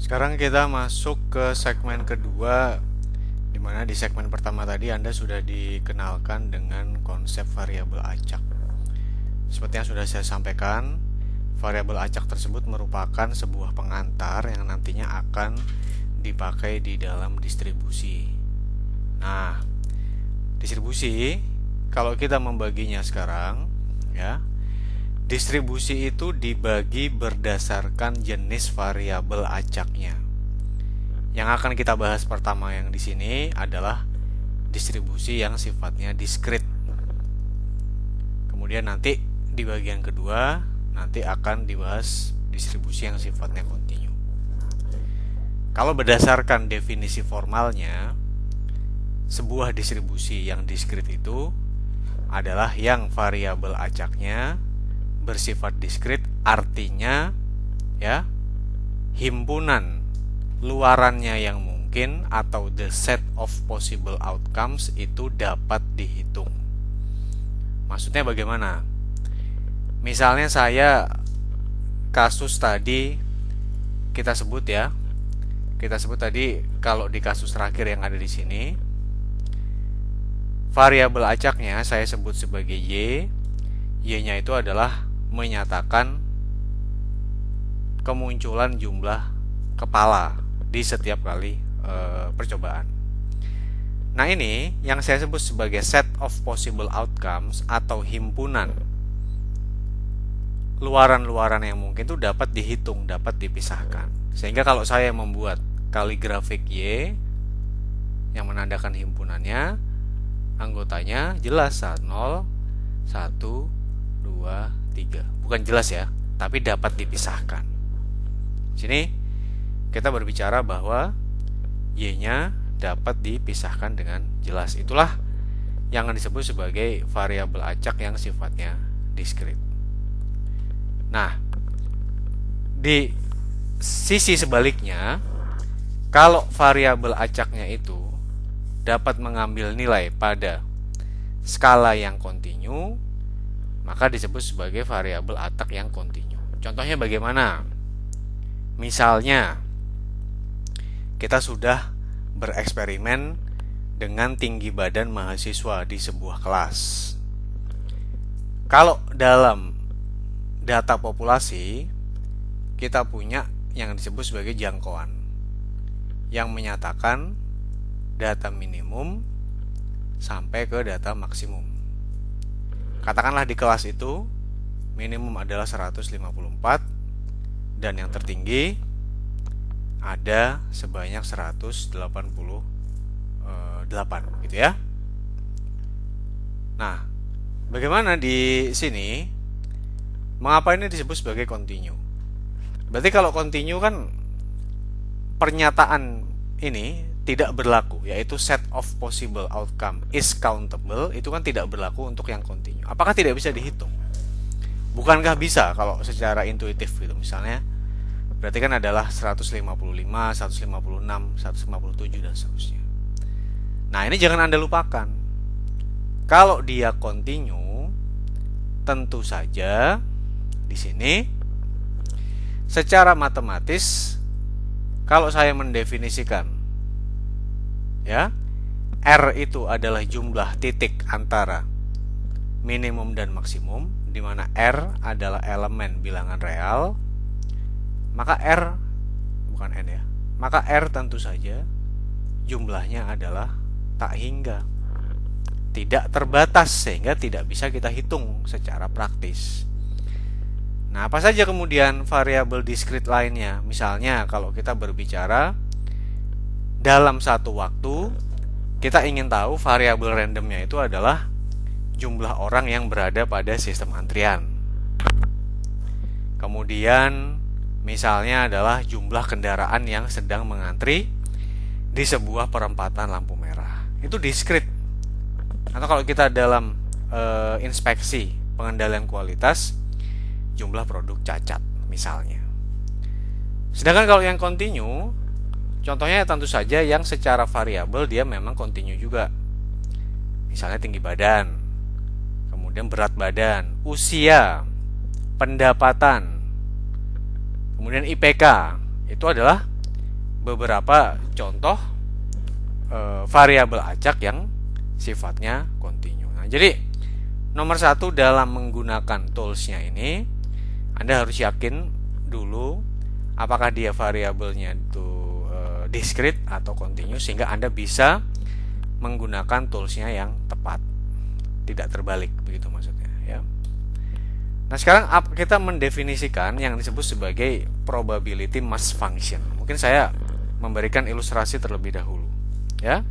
Sekarang kita masuk ke segmen kedua, di mana di segmen pertama tadi Anda sudah dikenalkan dengan konsep variabel acak. Seperti yang sudah saya sampaikan, variabel acak tersebut merupakan sebuah pengantar yang nantinya akan dipakai di dalam distribusi. Nah, distribusi kalau kita membaginya sekarang, ya, distribusi itu dibagi berdasarkan jenis variabel acaknya. Yang akan kita bahas pertama yang di sini adalah distribusi yang sifatnya diskrit. Kemudian nanti di bagian kedua nanti akan dibahas distribusi yang sifatnya kontinu. Kalau berdasarkan definisi formalnya, sebuah distribusi yang diskrit itu adalah yang variabel acaknya bersifat diskrit, artinya ya, himpunan luarannya yang mungkin atau the set of possible outcomes itu dapat dihitung. Maksudnya bagaimana? Misalnya saya kasus tadi kita sebut ya. Kita sebut tadi kalau di kasus terakhir yang ada di sini, variabel acaknya saya sebut sebagai Y. Y-nya itu adalah menyatakan kemunculan jumlah kepala di setiap kali percobaan. Nah, ini yang saya sebut sebagai set of possible outcomes atau himpunan luaran-luaran yang mungkin itu dapat dihitung, dapat dipisahkan. Sehingga kalau saya membuat kaligrafik Y yang menandakan himpunannya, anggotanya jelas 0, 1, 2, 3. Bukan jelas ya, tapi dapat dipisahkan. Sini kita berbicara bahwa Y-nya dapat dipisahkan dengan jelas. Itulah yang disebut sebagai variabel acak yang sifatnya diskrit. Nah, di sisi sebaliknya, kalau variabel acaknya itu dapat mengambil nilai pada skala yang kontinu, maka disebut sebagai variabel acak yang kontinu. Contohnya bagaimana? Misalnya, kita sudah bereksperimen dengan tinggi badan mahasiswa di sebuah kelas. Kalau dalam data populasi, kita punya yang disebut sebagai jangkauan, yang menyatakan data minimum sampai ke data maksimum. Katakanlah di kelas itu minimum adalah 154 dan yang tertinggi ada sebanyak 188 gitu ya. Nah, bagaimana di sini? Mengapa ini disebut sebagai kontinu? Berarti kalau kontinu kan pernyataan ini tidak berlaku, yaitu set of possible outcome is countable, itu kan tidak berlaku untuk yang kontinu. Apakah tidak bisa dihitung? Bukankah bisa kalau secara intuitif gitu? Misalnya berarti kan adalah 155, 156, 157 dan seterusnya. Nah, ini jangan Anda lupakan. Kalau dia kontinu, tentu saja di sini secara matematis kalau saya mendefinisikan ya, R itu adalah jumlah titik antara minimum dan maksimum, di mana R adalah elemen bilangan real, maka R bukan N ya, maka R tentu saja jumlahnya adalah tak hingga, tidak terbatas, sehingga tidak bisa kita hitung secara praktis. Nah, apa saja kemudian variabel diskrit lainnya? Misalnya kalau kita berbicara dalam satu waktu, kita ingin tahu variabel randomnya itu adalah jumlah orang yang berada pada sistem antrian. Kemudian misalnya adalah jumlah kendaraan yang sedang mengantri di sebuah perempatan lampu merah. Itu diskrit. Atau kalau kita dalam inspeksi pengendalian kualitas, jumlah produk cacat misalnya. Sedangkan kalau yang kontinu, contohnya tentu saja yang secara variabel dia memang kontinu juga. Misalnya tinggi badan, kemudian berat badan, usia, pendapatan, kemudian IPK. Itu adalah beberapa contoh variabel acak yang sifatnya kontinu. Nah, jadi nomor satu dalam menggunakan toolsnya ini, Anda harus yakin dulu apakah dia variabelnya itu discrete atau kontinu, sehingga Anda bisa menggunakan toolsnya yang tepat, tidak terbalik, begitu maksudnya ya. Nah, sekarang kita mendefinisikan yang disebut sebagai probability mass function. Mungkin saya memberikan ilustrasi terlebih dahulu ya.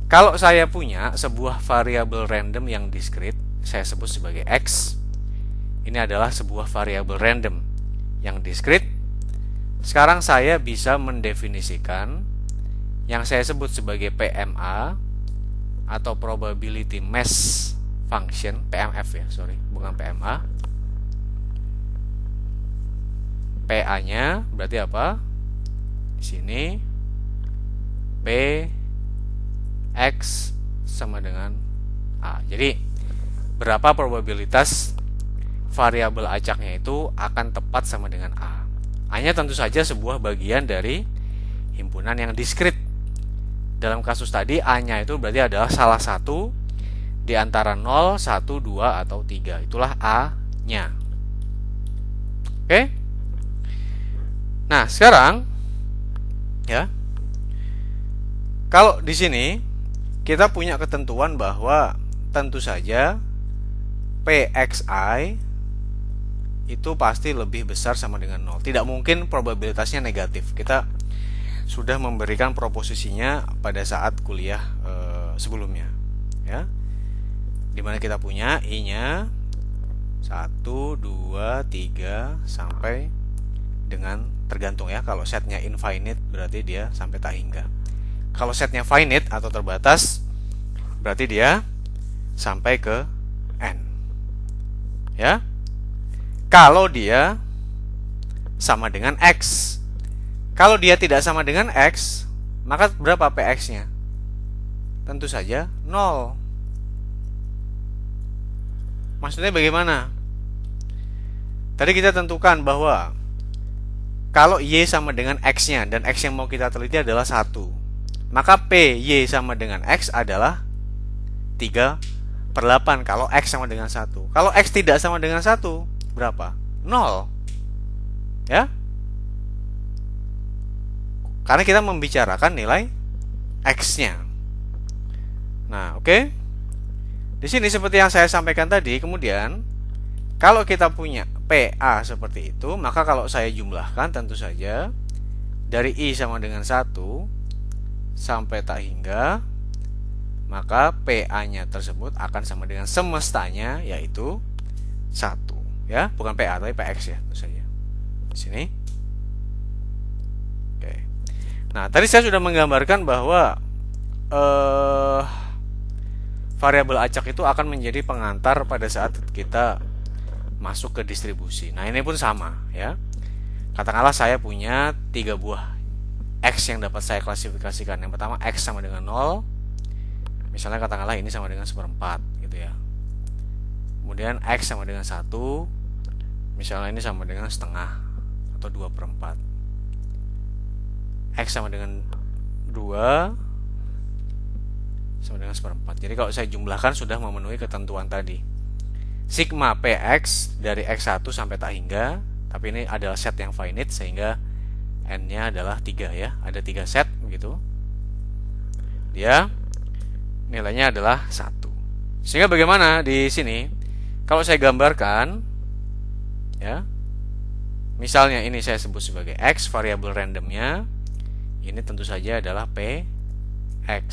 Kalau saya punya sebuah variabel random yang discrete, saya sebut sebagai X. Ini adalah sebuah variabel random yang discrete. Sekarang saya bisa mendefinisikan yang saya sebut sebagai PMA atau probability mass function, PMF ya, sorry, bukan PMA. PA-nya berarti apa? Di sini P X sama dengan A. Jadi berapa probabilitas variabel acaknya itu akan tepat sama dengan A. A-nya tentu saja sebuah bagian dari himpunan yang discrete. Dalam kasus tadi A-nya itu berarti adalah salah satu di antara 0, 1, 2 atau 3. Itulah A-nya. Oke? Nah, sekarang ya. Kalau di sini kita punya ketentuan bahwa tentu saja PXI itu pasti lebih besar sama dengan 0. Tidak mungkin probabilitasnya negatif. Kita sudah memberikan proposisinya pada saat kuliah sebelumnya ya. Dimana kita punya I-nya 1, 2, 3 sampai dengan tergantung ya. Kalau setnya infinite berarti dia sampai tak hingga. Kalau setnya finite atau terbatas, berarti dia sampai ke N. Ya. Kalau dia sama dengan X. Kalau dia tidak sama dengan X, maka berapa PX-nya? Tentu saja 0. Maksudnya bagaimana? Tadi kita tentukan bahwa kalau Y sama dengan X-nya dan X yang mau kita teliti adalah 1, maka P Y sama dengan X adalah 3/8 kalau X sama dengan 1. Kalau X tidak sama dengan 1, berapa? 0. Ya? Karena kita membicarakan nilai X-nya. Nah, oke. Di sini seperti yang saya sampaikan tadi, kemudian kalau kita punya PA seperti itu, maka kalau saya jumlahkan tentu saja dari I sama dengan 1 sampai tak hingga, maka PA-nya tersebut akan sama dengan semestanya, yaitu 1 ya, bukan PA tapi PX ya, tentu saja di sini. Oke. Nah, tadi saya sudah menggambarkan bahwa variabel acak itu akan menjadi pengantar pada saat kita masuk ke distribusi. Nah, ini pun sama ya. Katakanlah saya punya 3 buah X yang dapat saya klasifikasikan. Yang pertama X sama dengan 0. Misalnya katakanlah ini sama dengan 1/4 gitu ya. Kemudian X sama dengan 1. Misalnya ini sama dengan setengah atau 2/4. X sama dengan 2 sama dengan 1/4. Jadi kalau saya jumlahkan sudah memenuhi ketentuan tadi. Sigma PX dari X1 sampai tak hingga. Tapi ini adalah set yang finite sehingga N-nya adalah 3 ya. Ada 3 set begitu. Dia nilainya adalah 1. Sehingga bagaimana di sini? Kalau saya gambarkan ya. Misalnya ini saya sebut sebagai X, variabel randomnya. Ini tentu saja adalah PX.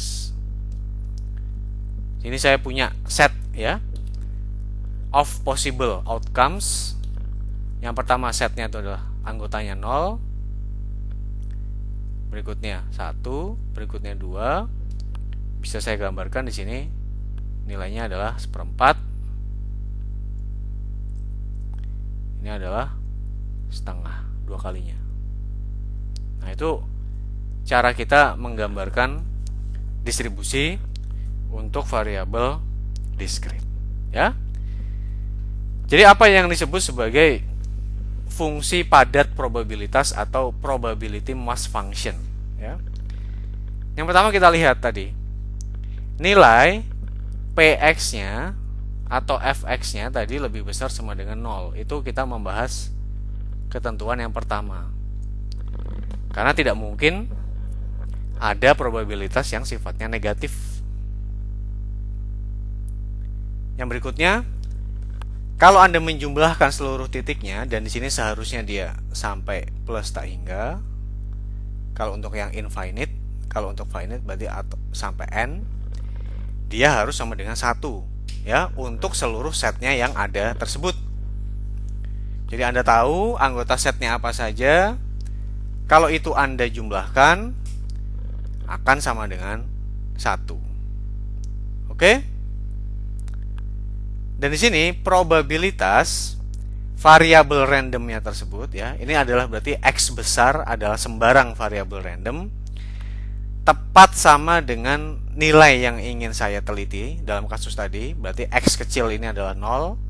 Ini saya punya set ya of possible outcomes. Yang pertama setnya itu adalah anggotanya 0. Berikutnya 1, berikutnya 2. Bisa saya gambarkan di sini nilainya adalah 1/4. Ini adalah setengah, 2 kalinya. Nah, itu cara kita menggambarkan distribusi untuk variabel discrete, ya. Jadi apa yang disebut sebagai fungsi padat probabilitas atau probability mass function, ya. Yang pertama kita lihat tadi, nilai px-nya atau fx-nya tadi lebih besar sama dengan 0. Itu kita membahas ketentuan yang pertama. Karena tidak mungkin ada probabilitas yang sifatnya negatif. Yang berikutnya, kalau Anda menjumlahkan seluruh titiknya, dan di sini seharusnya dia sampai plus tak hingga. Kalau untuk yang infinite, kalau untuk finite berarti sampai n, dia harus sama dengan 1, ya, untuk seluruh setnya yang ada tersebut. Jadi Anda tahu anggota setnya apa saja. Kalau itu Anda jumlahkan, akan sama dengan 1. Oke? Dan di sini probabilitas variabel randomnya tersebut, ya, ini adalah berarti x besar adalah sembarang variabel random, tepat sama dengan nilai yang ingin saya teliti dalam kasus tadi. Berarti x kecil ini adalah 0,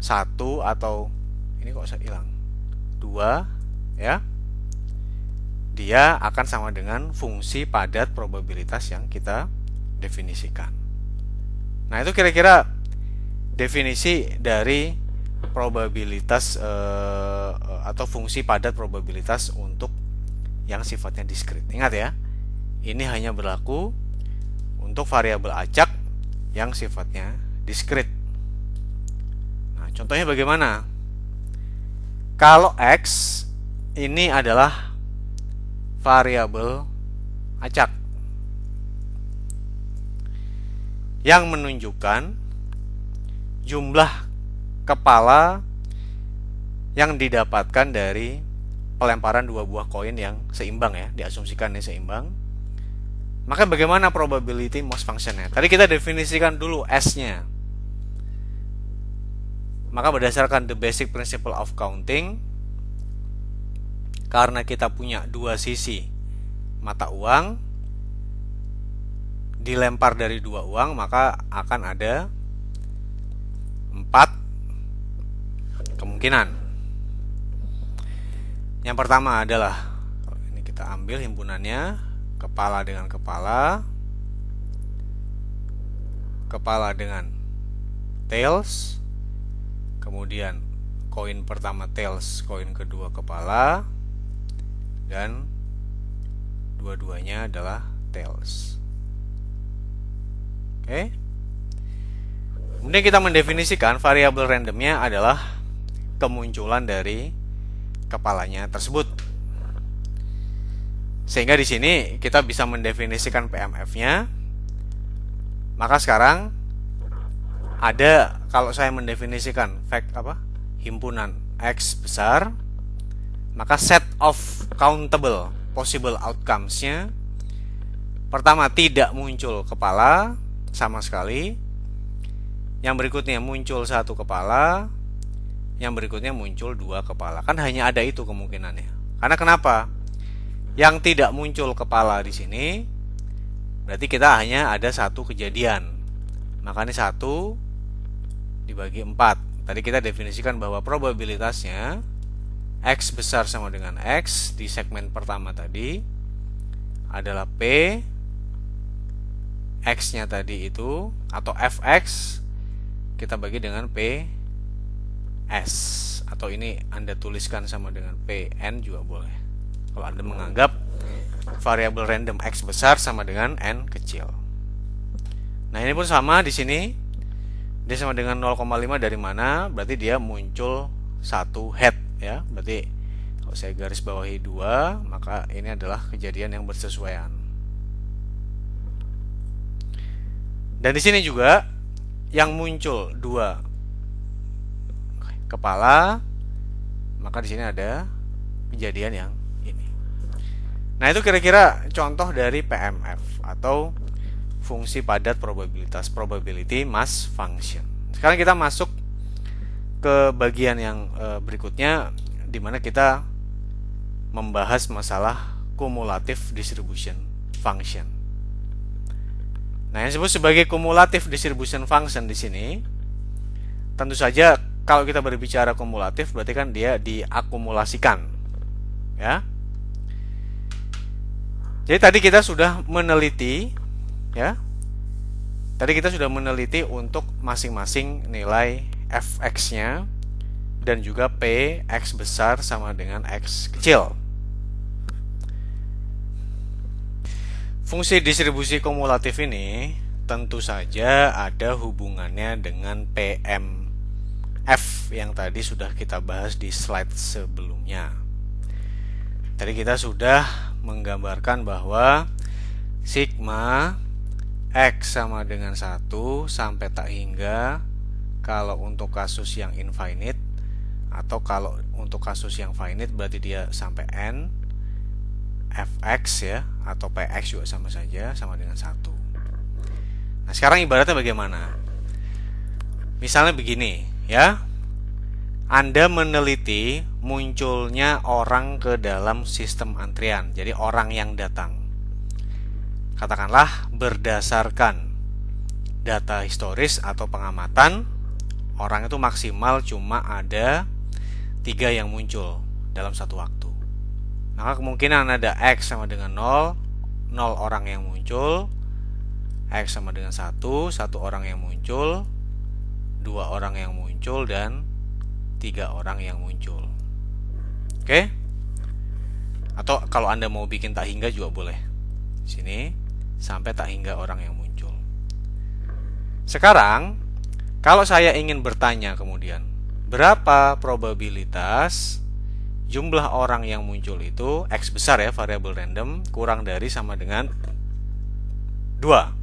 1, atau ini kok saya hilang 2, ya. Dia akan sama dengan fungsi padat probabilitas yang kita definisikan. Nah, itu kira-kira definisi dari probabilitas atau fungsi padat probabilitas untuk yang sifatnya diskrit. Ingat ya, ini hanya berlaku untuk variabel acak yang sifatnya diskrit. Nah, contohnya bagaimana? Kalau x ini adalah variabel acak yang menunjukkan jumlah kepala yang didapatkan dari pelemparan dua buah koin yang seimbang, ya, diasumsikan ini seimbang. Maka bagaimana probability mass function-nya? Tadi kita definisikan dulu S-nya. Maka berdasarkan the basic principle of counting, karena kita punya dua sisi mata uang, dilempar dari dua uang, maka akan ada 4 kemungkinan. Yang pertama adalah, ini kita ambil himpunannya, kepala dengan kepala, kepala dengan tails, kemudian koin pertama tails, koin kedua kepala, dan dua-duanya adalah tails. Oke. Kemudian kita mendefinisikan variabel randomnya adalah kemunculan dari kepalanya tersebut. Sehingga di sini kita bisa mendefinisikan PMF-nya. Maka sekarang ada, kalau saya mendefinisikan himpunan X besar, maka set of countable possible outcomes-nya, pertama tidak muncul kepala sama sekali, yang berikutnya muncul 1 kepala, yang berikutnya muncul 2 kepala. Kan hanya ada itu kemungkinannya. Karena kenapa? Yang tidak muncul kepala di sini berarti kita hanya ada 1 kejadian. Makanya 1 dibagi 4. Tadi kita definisikan bahwa probabilitasnya X besar sama dengan X di segmen pertama tadi adalah P, X-nya tadi itu, atau Fx kita bagi dengan PS, atau ini Anda tuliskan sama dengan PN juga boleh. Kalau Anda menganggap variabel random X besar sama dengan N kecil. Nah, ini pun sama di sini. Dia sama dengan 0,5 dari mana? Berarti dia muncul 1 head, ya. Berarti kalau saya garis bawahi 2, maka ini adalah kejadian yang bersesuaian. Dan di sini juga yang muncul 2 kepala, maka di sini ada kejadian yang ini. Nah, itu kira-kira contoh dari PMF atau fungsi padat probabilitas, probability mass function. Sekarang kita masuk ke bagian yang berikutnya, di mana kita membahas masalah cumulative distribution function. Nah, yang disebut sebagai cumulative distribution function di sini tentu saja kalau kita berbicara kumulatif berarti kan dia diakumulasikan, ya. Jadi tadi kita sudah meneliti, ya. Tadi kita sudah meneliti untuk masing-masing nilai fx-nya dan juga p x besar sama dengan x kecil. Fungsi distribusi kumulatif ini tentu saja ada hubungannya dengan PMF yang tadi sudah kita bahas di slide sebelumnya. Tadi kita sudah menggambarkan bahwa sigma x sama dengan 1 sampai tak hingga kalau untuk kasus yang infinite, atau kalau untuk kasus yang finite berarti dia sampai n, fx ya, atau px juga sama saja, sama dengan 1. Nah, sekarang ibaratnya bagaimana? Misalnya begini, ya. Anda meneliti munculnya orang ke dalam sistem antrian, jadi orang yang datang. Katakanlah berdasarkan data historis atau pengamatan, orang itu maksimal cuma ada 3 yang muncul dalam satu waktu. Maka kemungkinan ada X sama dengan 0, 0 orang yang muncul, X sama dengan 1 orang yang muncul, 2 orang yang muncul, dan 3 orang yang muncul. Oke? Atau kalau Anda mau bikin tak hingga juga boleh. Sini sampai tak hingga orang yang muncul. Sekarang, kalau saya ingin bertanya kemudian, berapa probabilitas jumlah orang yang muncul itu, X besar ya, variabel random, kurang dari sama dengan 2.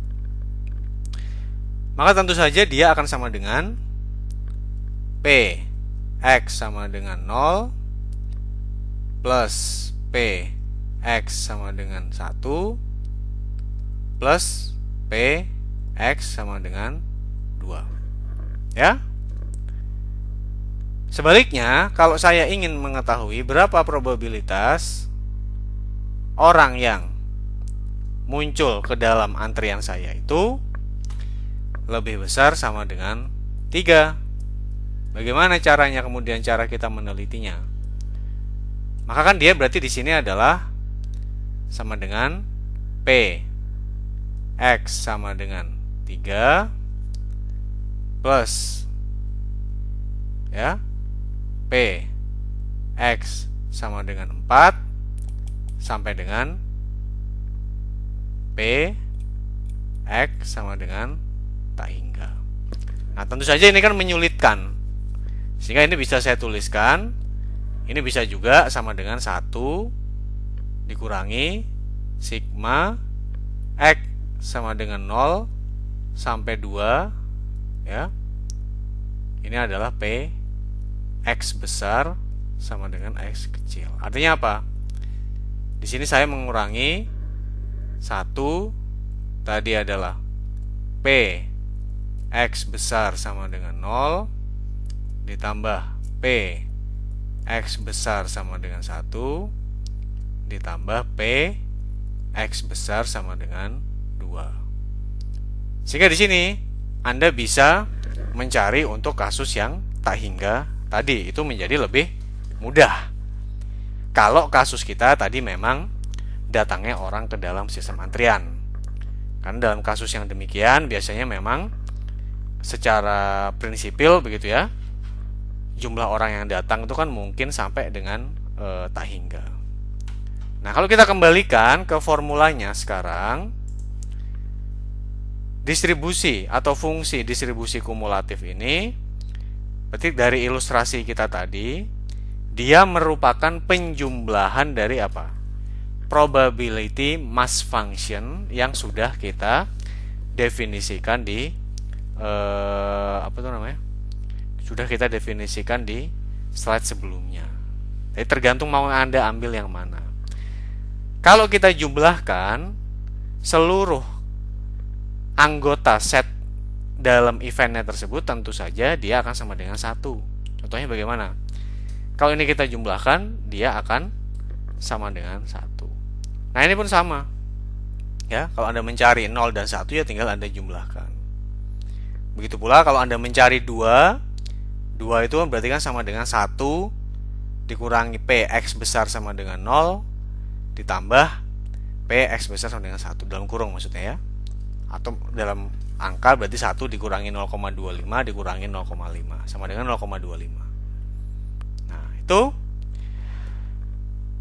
Maka tentu saja dia akan sama dengan P X sama dengan 0 plus P X sama dengan 1 plus P X sama dengan 2. Ya? Sebaliknya, kalau saya ingin mengetahui berapa probabilitas orang yang muncul ke dalam antrian saya itu lebih besar sama dengan 3. Bagaimana caranya kemudian cara kita menelitinya? Maka kan dia berarti di sini adalah sama dengan P X sama dengan 3 plus, ya, P X sama dengan 4 sampai dengan P X sama dengan tak hingga. Nah, tentu saja ini kan menyulitkan, sehingga ini bisa saya tuliskan, ini bisa juga sama dengan 1 dikurangi sigma X sama dengan 0 sampai 2, ya. Ini adalah P X besar sama dengan X kecil. Artinya apa? Di sini saya mengurangi 1, tadi adalah P X besar sama dengan 0 ditambah P X besar sama dengan 1 ditambah P X besar sama dengan 2. Sehingga di sini Anda bisa mencari untuk kasus yang tak hingga tadi, itu menjadi lebih mudah. Kalau kasus kita tadi memang datangnya orang ke dalam sistem antrian. Karena dalam kasus yang demikian biasanya memang secara prinsipil begitu ya, jumlah orang yang datang itu kan mungkin sampai dengan tak hingga. Nah, kalau kita kembalikan ke formulanya sekarang, distribusi atau fungsi distribusi kumulatif ini, berarti dari ilustrasi kita tadi, dia merupakan penjumlahan dari apa? Probability mass function yang sudah kita definisikan di sudah kita definisikan di slide sebelumnya. Jadi tergantung mau Anda ambil yang mana. Kalau kita jumlahkan seluruh anggota set dalam eventnya tersebut, tentu saja dia akan sama dengan 1. Contohnya bagaimana? Kalau ini kita jumlahkan, dia akan sama dengan 1. Nah, ini pun sama. Ya, kalau Anda mencari 0 dan 1 ya tinggal Anda jumlahkan. Begitu pula kalau Anda mencari 2 2 itu berarti kan sama dengan 1 dikurangi PX besar sama dengan 0 ditambah PX besar sama dengan 1 dalam kurung maksudnya ya. Atau dalam angka berarti 1 dikurangi 0,25 dikurangi 0,5 sama dengan 0,25. Nah, itu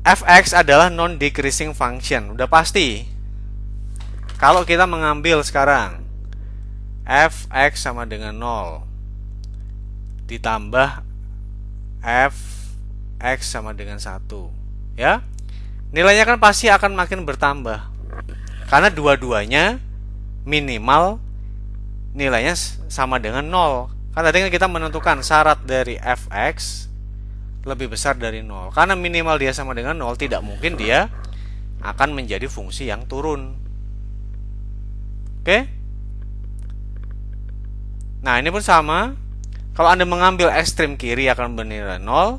fx adalah non decreasing function. Udah pasti. Kalau kita mengambil sekarang fx sama dengan 0 ditambah fx sama dengan 1, ya. Nilainya kan pasti akan makin bertambah. Karena dua-duanya minimal nilainya sama dengan 0. Kan tadi kan kita menentukan syarat dari fx lebih besar dari 0. Karena minimal dia sama dengan 0, tidak mungkin dia akan menjadi fungsi yang turun. Oke? Nah, ini pun sama. Kalau Anda mengambil ekstrim kiri akan bernilai 0.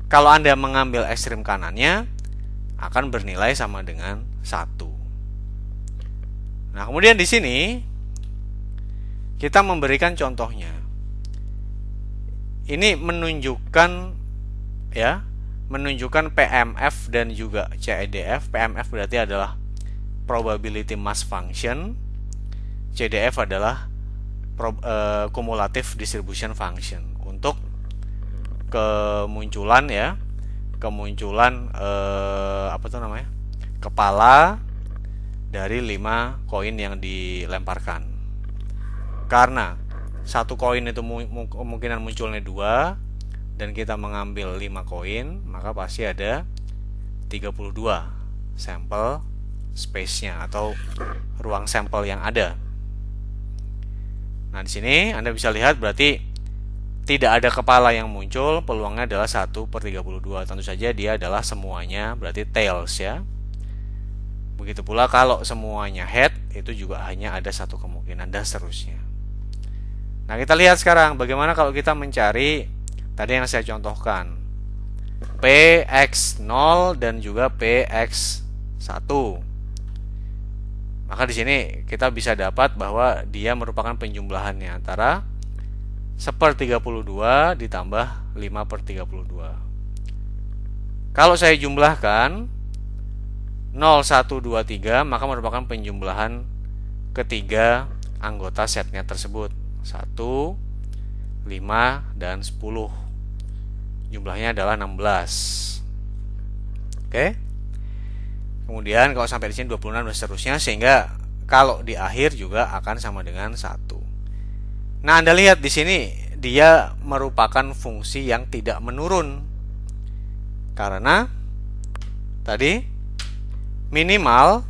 Kalau Anda mengambil ekstrim kanannya akan bernilai sama dengan 1. Nah, kemudian di sini kita memberikan contohnya. Ini menunjukkan PMF dan juga CDF. PMF berarti adalah probability mass function. CDF adalah cumulative distribution function untuk kemunculan kepala dari 5 koin yang dilemparkan. Karena satu koin itu kemungkinan munculnya 2 dan kita mengambil 5 koin, maka pasti ada 32 sampel space-nya atau ruang sampel yang ada. Nah, di sini Anda bisa lihat berarti tidak ada kepala yang muncul, peluangnya adalah 1/32. Tentu saja dia adalah semuanya, berarti tails ya. Begitu pula kalau semuanya head, itu juga hanya ada satu kemungkinan dan seterusnya. Nah, kita lihat sekarang bagaimana kalau kita mencari tadi yang saya contohkan PX0 dan juga PX1. Maka di sini kita bisa dapat bahwa dia merupakan penjumlahannya antara 1/32 ditambah 5/32. Kalau saya jumlahkan 0, 1, 2, 3, maka merupakan penjumlahan ketiga anggota setnya tersebut. 1, 5, dan 10. Jumlahnya adalah 16. Oke. Kemudian kalau sampai di sini 26 dan seterusnya, sehingga kalau di akhir juga akan sama dengan 1. Nah, Anda lihat di sini dia merupakan fungsi yang tidak menurun. Karena tadi minimal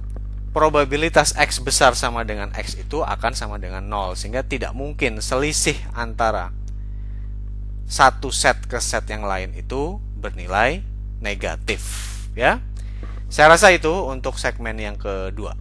probabilitas X besar sama dengan X itu akan sama dengan 0, sehingga tidak mungkin selisih antara satu set ke set yang lain itu bernilai negatif, ya. Saya rasa itu untuk segmen yang kedua.